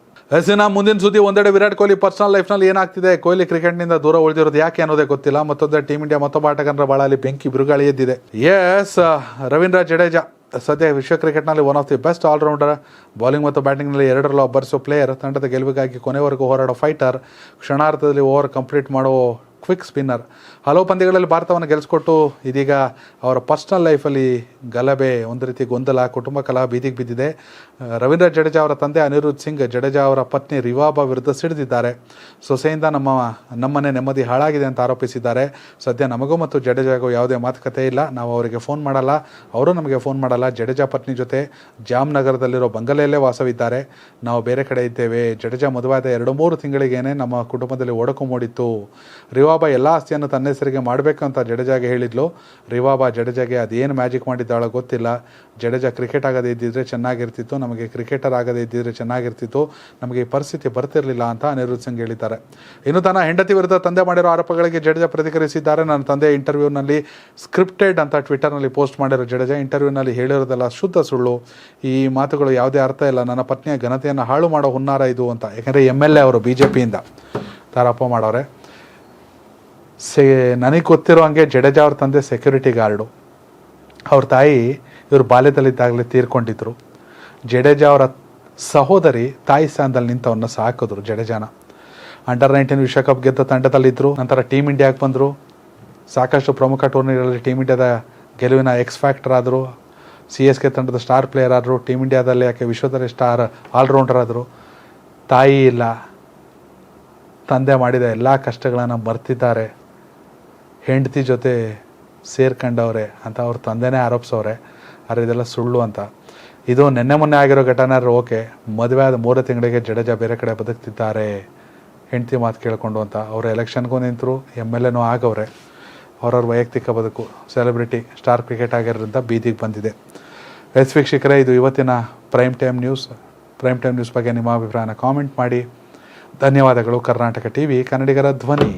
ಮುಂದಿನ ಸುದ್ದಿ, ಒಂದೆಡೆ ವಿರಾಟ್ ಕೊಹ್ಲಿ ಪರ್ಸನಲ್ ಲೈಫ್ನಲ್ಲಿ ಏನಾಗ್ತಿದೆ, ಕೊಹ್ಲಿ ಕ್ರಿಕೆಟ್ನಿಂದ ದೂರ ಉಳಿದಿರೋದು ಯಾಕೆ ಅನ್ನೋದೇ ಗೊತ್ತಿಲ್ಲ. ಮತ್ತೊಂದು ಟೀಮ್ ಇಂಡಿಯಾ ಮತ್ತೊಬ್ಬ ಆಟಗಾರರ ಬಾಳಲ್ಲಿ ಬೆಂಕಿ ಬಿರುಗಾಳಿ ಎದ್ದಿದೆ. ರವೀಂದ್ರ ಜಡೇಜಾ ಸದ್ಯ ವಿಶ್ವ ಕ್ರಿಕೆಟ್ನಲ್ಲಿ one of the best all rounder. Bowling ಮತ್ತು ಬ್ಯಾಟಿಂಗ್ನಲ್ಲಿ ಎರಡರಲ್ಲೂ ಅಬ್ಬರಿಸೋ ಪ್ಲೇಯರ್, ತಂಡದ ಗೆಲುವಿಗಾಗಿ ಕೊನೆವರೆಗೂ ಹೋರಾಡೋ ಫೈಟರ್, ಕ್ಷಣಾರ್ಧದಲ್ಲಿ ಓವರ್ ಕಂಪ್ಲೀಟ್ ಮಾಡೋ ಕ್ವಿಕ್ ಸ್ಪಿನ್ನರ್. ಹಲವು ಪಂದ್ಯಗಳಲ್ಲಿ ಭಾರತವನ್ನು ಗೆಲ್ಲಿಸ್ಕೊಟ್ಟು ಇದೀಗ ಅವರ ಪರ್ಸ್ನಲ್ ಲೈಫಲ್ಲಿ ಗಲಭೆ, ಒಂದು ರೀತಿ ಗೊಂದಲ, ಕುಟುಂಬ ಕಲಹ ಬೀದಿಗೆ ಬಿದ್ದಿದೆ. ರವೀಂದ್ರ ಜಡೇಜಾ ಅವರ ತಂದೆ ಅನಿರುದ್ಧ್ ಸಿಂಗ್ ಜಡೇಜಾ ಅವರ ಪತ್ನಿ ರಿವಾಬಾ ವಿರುದ್ಧ ಸಿಡಿದಿದ್ದಾರೆ. ಸೊಸೆಯಿಂದ ನಮ್ಮನೆ ನೆಮ್ಮದಿ ಹಾಳಾಗಿದೆ ಅಂತ ಆರೋಪಿಸಿದ್ದಾರೆ. ಸದ್ಯ ನಮಗೂ ಮತ್ತು ಜಡೇಜಾಗೂ ಯಾವುದೇ ಮಾತುಕತೆ ಇಲ್ಲ, ನಾವು ಅವರಿಗೆ ಫೋನ್ ಮಾಡಲ್ಲ, ಅವರು ನಮಗೆ ಫೋನ್ ಮಾಡಲ್ಲ. ಜಡೇಜಾ ಪತ್ನಿ ಜೊತೆ ಜಾಮ್ನಗರದಲ್ಲಿರೋ ಬಂಗಲೆಯಲ್ಲೇ ವಾಸವಿದ್ದಾರೆ, ನಾವು ಬೇರೆ ಕಡೆ ಇದ್ದೇವೆ. ಜಡೇಜಾ ಮದುವಾದ 2-3 ತಿಂಗಳಿಗೇನೆ ನಮ್ಮ ಕುಟುಂಬದಲ್ಲಿ ಒಡಕು ಮೂಡಿತ್ತು. ರಿವಾಬಾ ಎಲ್ಲ ಆಸ್ತಿಯನ್ನು ತನ್ನ ಹೆಸರಿಗೆ ಮಾಡಬೇಕಂತ ಜಡೇಜಾಗೆ ಹೇಳಿದ್ಲು. ರಿವಾಬಾ ಜಡೇಜಾಗೆ ಅದೇನು ಮ್ಯಾಜಿಕ್ ಮಾಡಿದ್ದಾಳೋ ಗೊತ್ತಿಲ್ಲ. ಜಡೇಜಾ ಕ್ರಿಕೆಟ್ ಆಗದೇ ಇದ್ದಿದ್ರೆ ಚೆನ್ನಾಗಿರ್ತಿತ್ತು, ನಮಗೆ ಕ್ರಿಕೆಟರ್ ಆಗದೇ ಇದ್ದಿದ್ರೆ ಚೆನ್ನಾಗಿರ್ತಿತ್ತು, ನಮಗೆ ಈ ಪರಿಸ್ಥಿತಿ ಬರ್ತಿರಲಿಲ್ಲ ಅಂತ ಅನಿರುದ್ಧ್ ಸಿಂಗ್ ಹೇಳಿದ್ದಾರೆ. ಇನ್ನು ತನ್ನ ಹೆಂಡತಿ ವಿರುದ್ಧ ತಂದೆ ಮಾಡಿರೋ ಆರೋಪಗಳಿಗೆ ಜಡೇಜಾ ಪ್ರತಿಕ್ರಿಯಿಸಿದ್ದಾರೆ. ನನ್ನ ತಂದೆ ಇಂಟರ್ವ್ಯೂನಲ್ಲಿ ಸ್ಕ್ರಿಪ್ಟೆಡ್ ಅಂತ ಟ್ವಿಟರ್ನಲ್ಲಿ ಪೋಸ್ಟ್ ಮಾಡಿರೋ ಜಡೇಜಾ, ಇಂಟರ್ವ್ಯೂನಲ್ಲಿ ಹೇಳಿರೋದೆಲ್ಲ ಶುದ್ಧ ಸುಳ್ಳು, ಈ ಮಾತುಗಳು ಯಾವುದೇ ಅರ್ಥ ಇಲ್ಲ, ನನ್ನ ಪತ್ನಿಯ ಘನತೆಯನ್ನು ಹಾಳು ಮಾಡೋ ಹುನ್ನಾರ ಇದು ಅಂತ. ಯಾಕಂದರೆ MLA ಅವರು BJPಯಿಂದ ಆರೋಪ ಮಾಡೋರೆ. ನನಗೆ ಗೊತ್ತಿರೋ ಹಂಗೆ ಜಡೇಜಾ ಅವ್ರ ತಂದೆ ಸೆಕ್ಯೂರಿಟಿ ಗಾರ್ಡು, ಅವ್ರ ತಾಯಿ ಇವರು ಬಾಲ್ಯದಲ್ಲಿದ್ದಾಗಲೇ ತೀರ್ಕೊಂಡಿದ್ರು. ಜಡೇಜಾ ಅವರ ಸಹೋದರಿ ತಾಯಿ ಸ್ಥಾನದಲ್ಲಿ ನಿಂತವನ್ನ ಸಾಕಿದ್ರು ಜಡೇಜಾನ. ಅಂಡರ್-19 ವಿಶ್ವಕಪ್ ಗೆದ್ದ ತಂಡದಲ್ಲಿದ್ದರು. ನಂತರ ಟೀಮ್ ಇಂಡಿಯಾಗೆ ಬಂದರು. ಸಾಕಷ್ಟು ಪ್ರಮುಖ ಟೂರ್ನಿಗಳಲ್ಲಿ ಟೀಮ್ ಇಂಡಿಯಾದ ಗೆಲುವಿನ ಎಕ್ಸ್ ಫ್ಯಾಕ್ಟರ್ ಆದರು. CSK ತಂಡದ ಸ್ಟಾರ್ ಪ್ಲೇಯರ್ ಆದರು. ಟೀಮ್ ಇಂಡಿಯಾದಲ್ಲಿ ಯಾಕೆ ವಿಶ್ವದಲ್ಲಿ ಸ್ಟಾರ್ ಆಲ್ರೌಂಡರ್ ಆದರು. ತಾಯಿ ಇಲ್ಲ, ತಂದೆ ಮಾಡಿದ ಎಲ್ಲ ಕಷ್ಟಗಳನ್ನು ಮರ್ತಿದ್ದಾರೆ, ಹೆಂಡತಿ ಜೊತೆ ಸೇರ್ಕೊಂಡವ್ರೆ ಅಂತ ಅವ್ರ ತಂದೆನೇ ಆರೋಪಿಸೋರೆ. ಆದರೆ ಇದೆಲ್ಲ ಸುಳ್ಳು ಅಂತ. ಇದು ಮೊನ್ನೆ ಆಗಿರೋ ಘಟನೆ ಓಕೆ, ಮದುವೆ ಆದ 3 ತಿಂಗಳಿಗೆ ಜಡೇಜಾ ಬೇರೆ ಕಡೆ ಬದುಕ್ತಿದ್ದಾರೆ ಹೆಂಡತಿ ಮಾತು ಕೇಳಿಕೊಂಡು ಅಂತ. ಅವರು ಎಲೆಕ್ಷನ್ಗೂ ನಿಂತರು, MLAನೂ ಆಗವ್ರೆ. ಅವ್ರವ್ರ ವೈಯಕ್ತಿಕ ಬದುಕು, ಸೆಲೆಬ್ರಿಟಿ ಸ್ಟಾರ್ ಕ್ರಿಕೆಟ್ ಆಗಿರೋದ್ರಿಂದ ಬೀದಿಗೆ ಬಂದಿದೆ. ವೀಕ್ಷಕರೇ, ಇದು ಇವತ್ತಿನ ಪ್ರೈಮ್ ಟೈಮ್ ನ್ಯೂಸ್ ಬಗ್ಗೆ ನಿಮ್ಮ ಅಭಿಪ್ರಾಯನ ಕಾಮೆಂಟ್ ಮಾಡಿ. ಧನ್ಯವಾದಗಳು. ಕರ್ನಾಟಕ TV ಕನ್ನಡಿಗರ ಧ್ವನಿ.